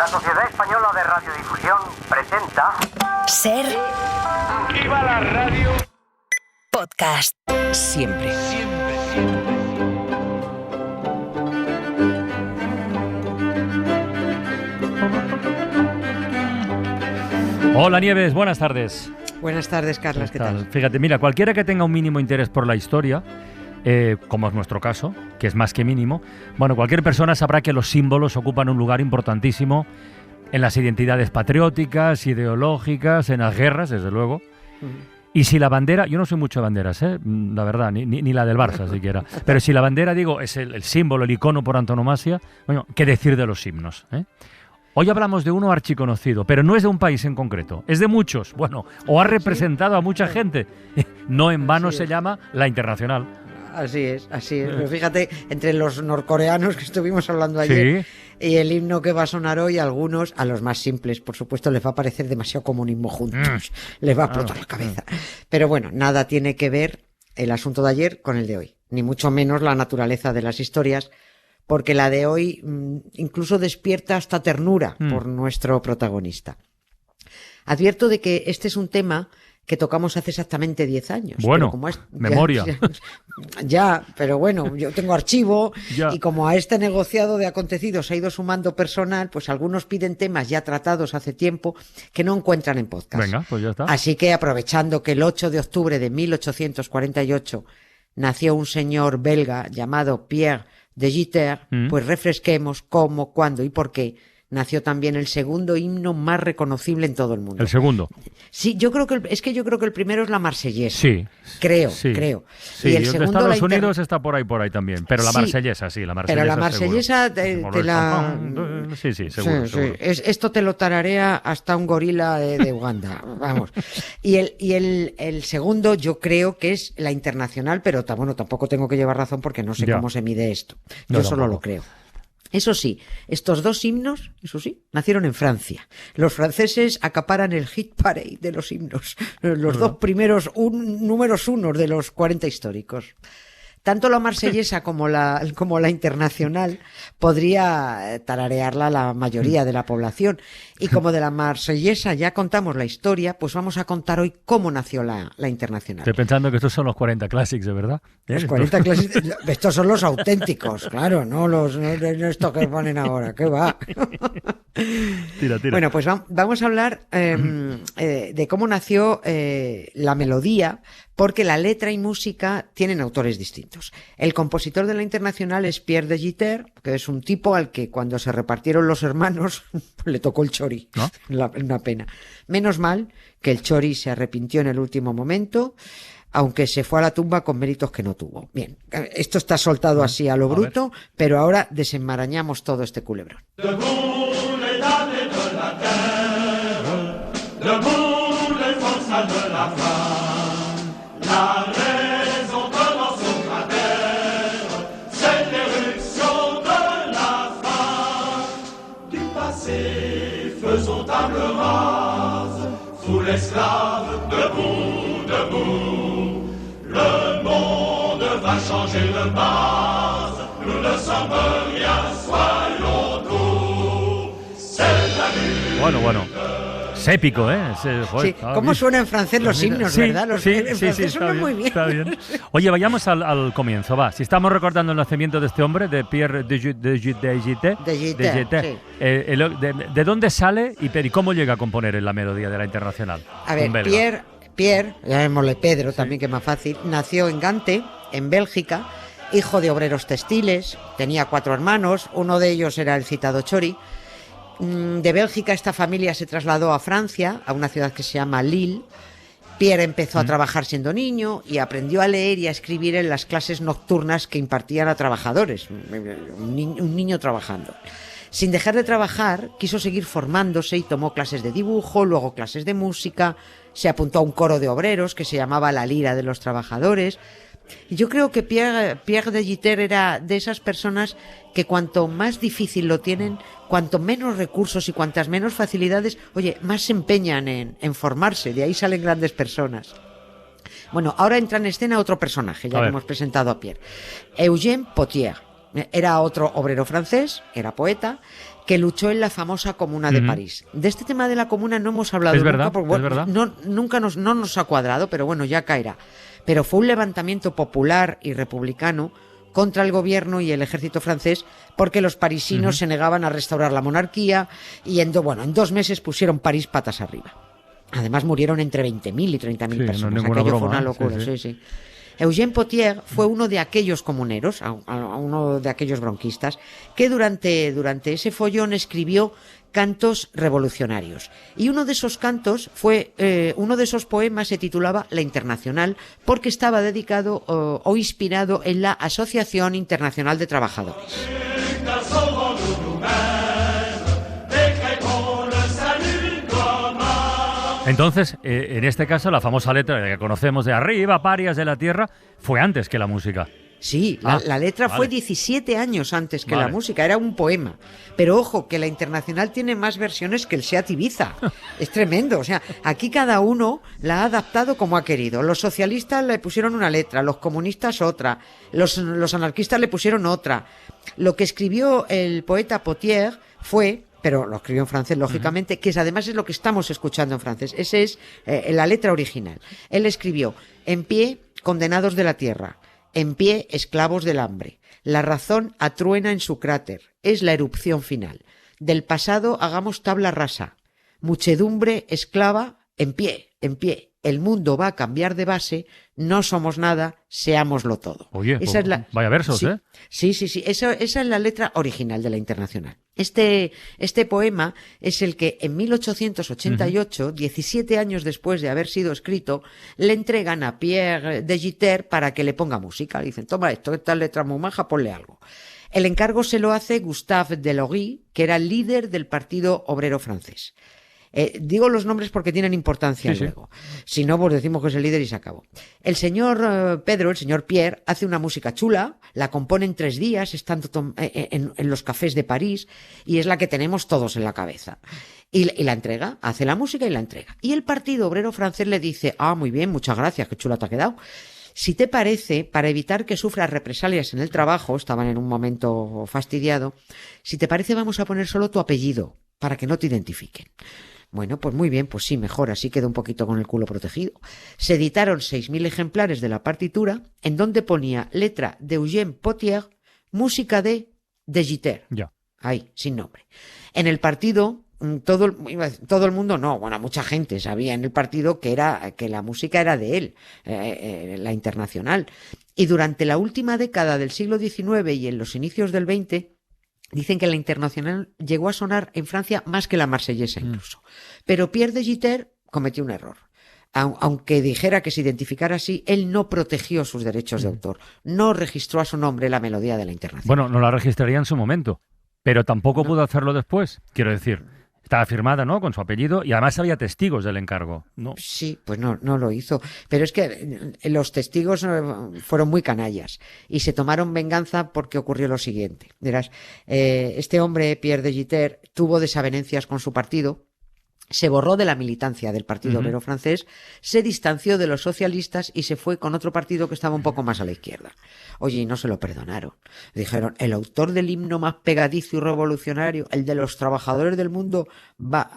La Sociedad Española de Radiodifusión presenta... Ser... ¡Viva la radio! Podcast. Siempre. Hola Nieves, buenas tardes. Buenas tardes, Carlos, ¿qué tal? Fíjate, mira, cualquiera que tenga un mínimo interés por la historia, como es nuestro caso, que es más que mínimo, bueno, cualquier persona sabrá que los símbolos ocupan un lugar importantísimo en las identidades patrióticas, ideológicas, en las guerras, desde luego. Y si la bandera, yo no soy mucho de banderas, la verdad, ni la del Barça siquiera, pero si la bandera, digo, es el símbolo, el icono por antonomasia, bueno, ¿qué decir de los himnos? Hoy hablamos de uno archiconocido, pero no es de un país en concreto, es de muchos, bueno, o ha representado a mucha gente, no en vano se llama la Internacional. Así es. Pero fíjate, entre los norcoreanos que estuvimos hablando ayer y el himno que va a sonar hoy, algunos, a los más simples, por supuesto, les va a parecer demasiado comunismo juntos. Les va a explotar la cabeza. Pero bueno, nada tiene que ver el asunto de ayer con el de hoy, ni mucho menos la naturaleza de las historias, porque la de hoy incluso despierta hasta ternura por nuestro protagonista. Advierto de que este es un tema que tocamos hace exactamente 10 años. Bueno, pero como memoria. Ya, pero bueno, yo tengo archivo ya. Y como a este negociado de acontecidos ha ido sumando personal, pues algunos piden temas ya tratados hace tiempo que no encuentran en podcast. Venga, pues ya está. Así que aprovechando que el 8 de octubre de 1848 nació un señor belga llamado Pierre de Gitter, pues refresquemos cómo, cuándo y por qué nació también el segundo himno más reconocible en todo el mundo. ¿El segundo? Sí, yo creo que el primero es la Marsellesa. Sí. Creo. Sí, Y el segundo, Estados Unidos está por ahí también, pero la Marsellesa, sí, la Marsellesa. Pero la Marsellesa te la... Sí, seguro. Sí. Esto te lo tararea hasta un gorila de Uganda, vamos. Y el segundo yo creo que es la Internacional, pero bueno, tampoco tengo que llevar razón porque no sé cómo se mide esto. Yo solo lo creo. Eso sí, estos dos himnos, nacieron en Francia. Los franceses acaparan el hit parade de los himnos, los dos primeros números unos de los 40 históricos. Tanto la marsellesa como la internacional podría tararearla la mayoría de la población. Y como de la marsellesa ya contamos la historia, pues vamos a contar hoy cómo nació la internacional. Estoy pensando que estos son los 40 Classics, ¿de verdad? Los 40 Classics, estos son los auténticos, claro, no estos que ponen ahora, ¿qué va? Tira. Bueno, pues vamos a hablar de cómo nació la melodía, porque la letra y música tienen autores distintos. El compositor de la Internacional es Pierre de Gitter, que es un tipo al que cuando se repartieron los hermanos le tocó el chori, ¿no? Una pena. Menos mal que el chori se arrepintió en el último momento, aunque se fue a la tumba con méritos que no tuvo. Bien, esto está soltado así a lo bruto, pero ahora desenmarañamos todo este culebrón. La raison commence au cratère, c'est l'éruption de la femme. Du passé, faisons table rase, sous l'esclave, debout. Le monde va changer de base, nous ne sommes rien, soyons doux. C'est la lutte. Bueno. Es épico, ¿eh? Sí, ¿cómo suena en francés los himnos, verdad? En francés suenan muy bien. Está bien. Oye, vayamos al comienzo, va. Si estamos recordando el nacimiento de este hombre, de Pierre de Gitter, ¿de dónde sale y cómo llega a componer en la melodía de la Internacional? A ver, Pierre, llamémosle Pedro también, que es más fácil, nació en Gante, en Bélgica, hijo de obreros textiles, tenía 4 hermanos, uno de ellos era el citado Chori. De Bélgica esta familia se trasladó a Francia, a una ciudad que se llama Lille. Pierre empezó a trabajar siendo niño y aprendió a leer y a escribir en las clases nocturnas que impartían a trabajadores, un niño trabajando. Sin dejar de trabajar, quiso seguir formándose y tomó clases de dibujo, luego clases de música, se apuntó a un coro de obreros que se llamaba La Lira de los Trabajadores. Y yo creo que Pierre de Gitter era de esas personas que cuanto más difícil lo tienen, cuanto menos recursos y cuantas menos facilidades, más se empeñan en formarse, de ahí salen grandes personas. Bueno, ahora entra en escena otro personaje, ya que hemos presentado a Pierre. Eugène Pottier. Era otro obrero francés, era poeta, que luchó en la famosa Comuna de París. De este tema de la Comuna no hemos hablado Es nunca, verdad, porque, es bueno, verdad. nunca no nos ha cuadrado, pero bueno, ya caerá. Pero fue un levantamiento popular y republicano contra el gobierno y el ejército francés, porque los parisinos se negaban a restaurar la monarquía y en 2 meses pusieron París patas arriba. Además murieron entre 20.000 y 30.000 Sí, no es personas. ninguna Aquello broma, fue una ¿eh? locura, Sí, sí. sí. Eugène Potier fue uno de aquellos comuneros, uno de aquellos bronquistas, que durante ese follón escribió cantos revolucionarios. Y uno de esos cantos uno de esos poemas se titulaba La Internacional, porque estaba dedicado o inspirado en la Asociación Internacional de Trabajadores. Entonces, en este caso, la famosa letra que conocemos de arriba, parias de la tierra, fue antes que la música. Sí, la letra fue 17 años antes que la música, era un poema. Pero ojo, que la Internacional tiene más versiones que el Seat Ibiza. Es tremendo, o sea, aquí cada uno la ha adaptado como ha querido. Los socialistas le pusieron una letra, los comunistas otra, los anarquistas le pusieron otra. Lo que escribió el poeta Potier fue... pero lo escribió en francés, lógicamente, que además es lo que estamos escuchando en francés. Esa es la letra original. Él escribió: en pie, condenados de la tierra; en pie, esclavos del hambre. La razón atruena en su cráter. Es la erupción final. Del pasado hagamos tabla rasa. Muchedumbre esclava, en pie, en pie. El mundo va a cambiar de base. No somos nada, seámoslo todo. Oye, esa es vaya versos, sí, ¿eh? Sí. Esa es la letra original de la Internacional. Este poema es el que en 1888, 17 años después de haber sido escrito, le entregan a Pierre de Gitter para que le ponga música. Le dicen: toma esto, esta letra muy maja, ponle algo. El encargo se lo hace Gustave Delory, que era el líder del Partido Obrero Francés. Digo los nombres porque tienen importancia luego. Si no, pues decimos que es el líder y se acabó. El señor Pedro, el señor Pierre, hace una música chula, la compone en 3 días, estando en los cafés de París, y es la que tenemos todos en la cabeza. Y la entrega, hace la música y la entrega. Y el Partido Obrero Francés le dice: muy bien, muchas gracias, qué chula te ha quedado. Si te parece, para evitar que sufras represalias en el trabajo, estaban en un momento fastidiado, si te parece vamos a poner solo tu apellido, para que no te identifiquen. Bueno, pues muy bien, pues sí, mejor, así queda un poquito con el culo protegido. Se editaron 6.000 ejemplares de la partitura, en donde ponía letra de Eugène Potier, música de Gitter. Ya. Ahí, sin nombre. En el partido, todo el mundo no, bueno, mucha gente sabía en el partido que la música era de él, la Internacional. Y durante la última década del siglo XIX y en los inicios del XX, dicen que la Internacional llegó a sonar en Francia más que la marsellesa incluso. Pero Pierre de Gitter cometió un error. Aunque dijera que se identificara así, él no protegió sus derechos de autor. No registró a su nombre la melodía de la Internacional. Bueno, no la registraría en su momento, pero tampoco pudo hacerlo después. Quiero decir, estaba firmada, ¿no?, con su apellido, y además había testigos del encargo, ¿no? Sí, pues no lo hizo. Pero es que los testigos fueron muy canallas y se tomaron venganza porque ocurrió lo siguiente. Verás, este hombre, Pierre de Gitter, tuvo desavenencias con su partido, se borró de la militancia del Partido Obrero Francés, se distanció de los socialistas y se fue con otro partido que estaba un poco más a la izquierda. Oye, y no se lo perdonaron. Dijeron: el autor del himno más pegadizo y revolucionario, el de los trabajadores del mundo,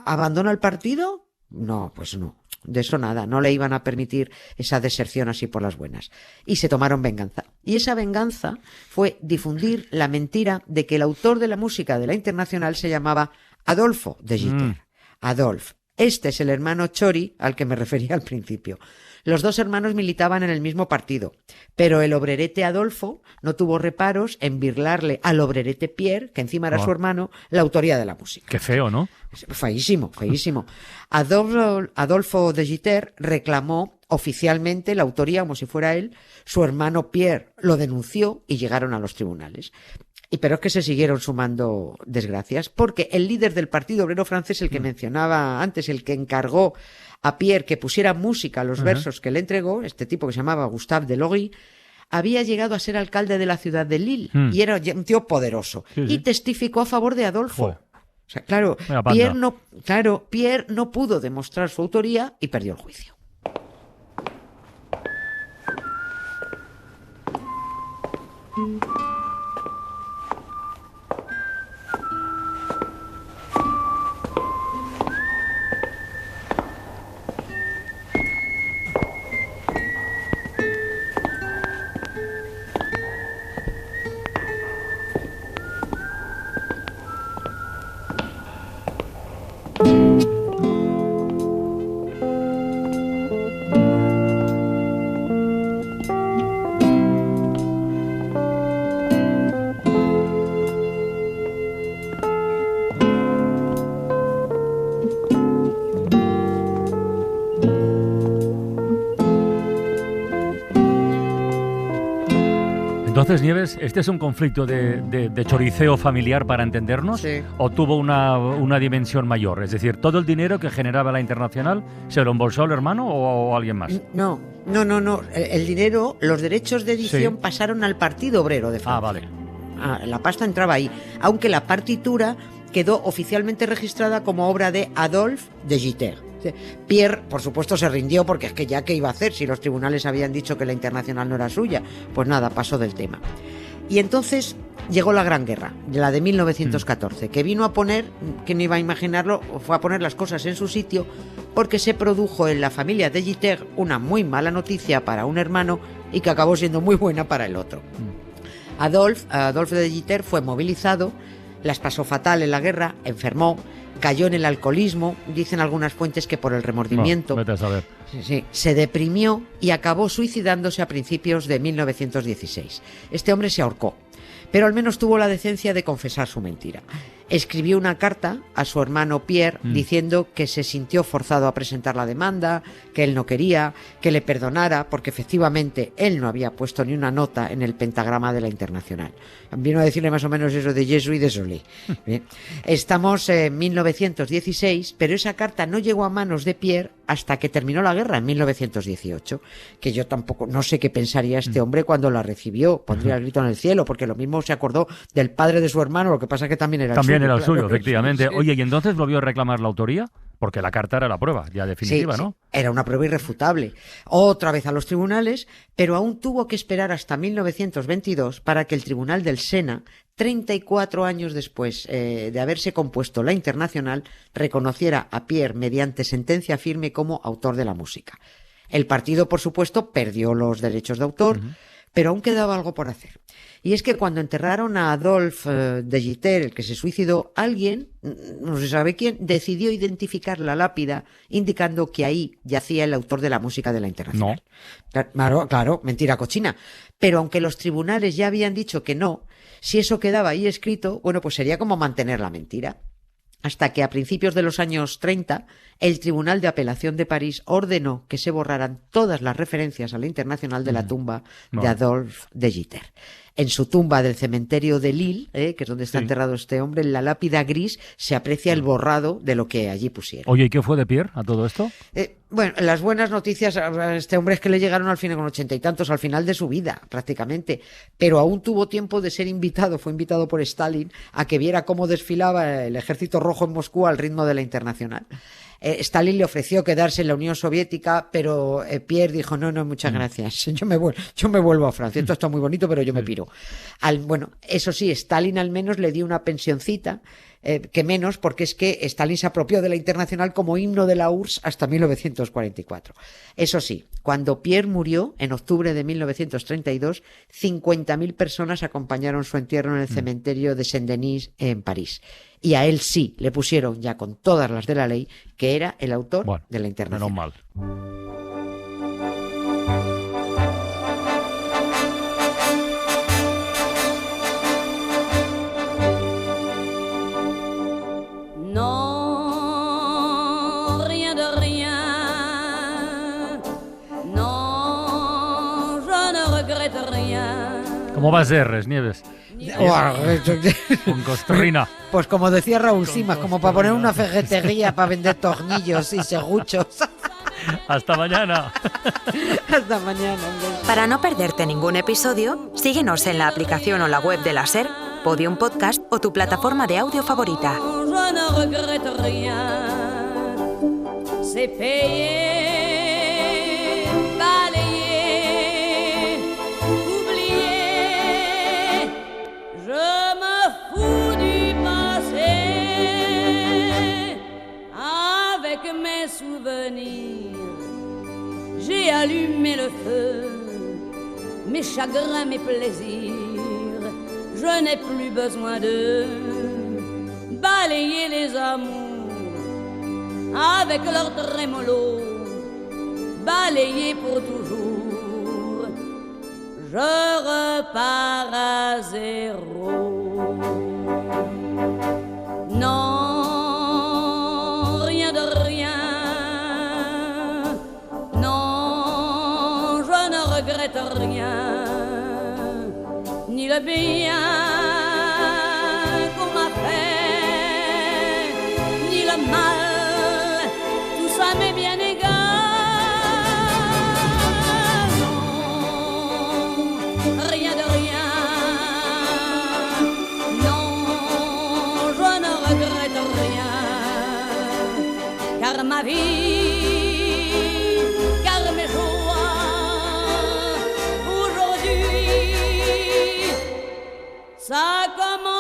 ¿abandona el partido? No, pues no. De eso nada, no le iban a permitir esa deserción así por las buenas. Y se tomaron venganza. Y esa venganza fue difundir la mentira de que el autor de la música de la Internacional se llamaba Adolfo de Gitter. Adolphe. Este es el hermano Chori al que me refería al principio. Los dos hermanos militaban en el mismo partido, pero el obrerete Adolfo no tuvo reparos en birlarle al obrerete Pierre, que encima era su hermano, la autoría de la música. Qué feo, ¿no? Feísimo, feísimo. Adolfo de Gitter reclamó oficialmente la autoría como si fuera él. Su hermano Pierre lo denunció y llegaron a los tribunales. Pero es que se siguieron sumando desgracias, porque el líder del Partido Obrero Francés, el que mencionaba antes, el que encargó a Pierre que pusiera música a los versos que le entregó, este tipo que se llamaba Gustave Delory, había llegado a ser alcalde de la ciudad de Lille y era un tío poderoso y testificó a favor de Adolfo. O sea, claro, Pierre no pudo demostrar su autoría y perdió el juicio. Entonces, Nieves, ¿este es un conflicto de choriceo familiar para entendernos? Sí. ¿O tuvo una dimensión mayor? Es decir, ¿todo el dinero que generaba la Internacional se lo embolsó el hermano o alguien más? No. El dinero, los derechos de edición pasaron al Partido Obrero de Francia. Vale. La pasta entraba ahí, aunque la partitura quedó oficialmente registrada como obra de Adolphe de Gitter. Pierre, por supuesto, se rindió porque es que ya qué iba a hacer si los tribunales habían dicho que la Internacional no era suya. Pues nada, pasó del tema. Y entonces llegó la Gran Guerra, la de 1914, que vino a poner, que no iba a imaginarlo, fue a poner las cosas en su sitio porque se produjo en la familia de Gitter una muy mala noticia para un hermano y que acabó siendo muy buena para el otro. Adolphe de Gitter fue movilizado, las pasó fatal en la guerra, enfermó, cayó en el alcoholismo, dicen algunas fuentes que por el remordimiento. No, vete a saber. Sí, se deprimió y acabó suicidándose a principios de 1916. Este hombre se ahorcó, pero al menos tuvo la decencia de confesar su mentira. Escribió una carta a su hermano Pierre diciendo que se sintió forzado a presentar la demanda, que él no quería, que le perdonara, porque efectivamente él no había puesto ni una nota en el pentagrama de la Internacional. Vino a decirle más o menos eso de Jesús y désolé. Bien. Estamos en 1916, pero esa carta no llegó a manos de Pierre hasta que terminó la guerra en 1918, que yo tampoco, no sé qué pensaría este hombre cuando la recibió, pondría el grito en el cielo, porque lo mismo se acordó del padre de su hermano, lo que pasa que también era el suyo. Era el suyo, claro, efectivamente. Sí. Oye, ¿y entonces volvió a reclamar la autoría? Porque la carta era la prueba, ya definitiva, Sí, ¿no? era una prueba irrefutable. Otra vez a los tribunales, pero aún tuvo que esperar hasta 1922 para que el Tribunal del Sena, 34 años después de haberse compuesto la Internacional, reconociera a Pierre mediante sentencia firme como autor de la música. El partido, por supuesto, perdió los derechos de autor, pero aún quedaba algo por hacer. Y es que cuando enterraron a Adolphe de Gitter, el que se suicidó, alguien, no se sabe quién, decidió identificar la lápida indicando que ahí yacía el autor de la música de la Internacional. No. Claro, mentira cochina. Pero aunque los tribunales ya habían dicho que no, si eso quedaba ahí escrito, bueno, pues sería como mantener la mentira. Hasta que a principios de los años 30, el Tribunal de Apelación de París ordenó que se borraran todas las referencias a la Internacional de la tumba de Adolphe de Gitter. En su tumba del cementerio de Lille, que es donde está enterrado este hombre, en la lápida gris se aprecia el borrado de lo que allí pusieron. Oye, ¿y qué fue de Pierre a todo esto? Bueno, las buenas noticias a este hombre es que le llegaron al final con 80 y tantos, al final de su vida, prácticamente. Pero aún tuvo tiempo de ser invitado, fue invitado por Stalin a que viera cómo desfilaba el Ejército Rojo en Moscú al ritmo de la Internacional. Stalin le ofreció quedarse en la Unión Soviética, pero Pierre dijo, no, muchas gracias, yo me vuelvo a Francia, esto está muy bonito, pero yo me piro. Bueno, eso sí, Stalin al menos le dio una pensioncita, que menos, porque es que Stalin se apropió de la Internacional como himno de la URSS hasta 1944. Eso sí, cuando Pierre murió, en octubre de 1932, 50.000 personas acompañaron su entierro en el cementerio de Saint-Denis en París. Y a él sí le pusieron, ya con todas las de la ley, que era el autor de la Internacional. Menos mal. Non, rien de rien. Non, je ne regrette rien. ¿Cómo va a ser, Nieves? Con costrina. Pues como decía Raúl Simas, como para poner una ferretería para vender tornillos y serruchos. Hasta mañana. Hasta mañana. Para no perderte ningún episodio, síguenos en la aplicación o la web de la SER, Podium Podcast o tu plataforma de audio favorita. Je ne regrette rien. C'est payer, balayer, oublier. Je me fous du passé. Avec mes souvenirs, j'ai allumé le feu. Mes chagrins, mes plaisirs, je n'ai plus besoin de balayer les amours avec leur trémolo, balayer pour toujours. Je repars à zéro. Non, rien de rien. Non, je ne regrette rien. le bien qu'on m'a fait, ni le mal, tout ça m'est bien égal. Non, rien de rien. Non, je ne regrette rien. Car ma vie, car mes joies, aujourd'hui, ça commence.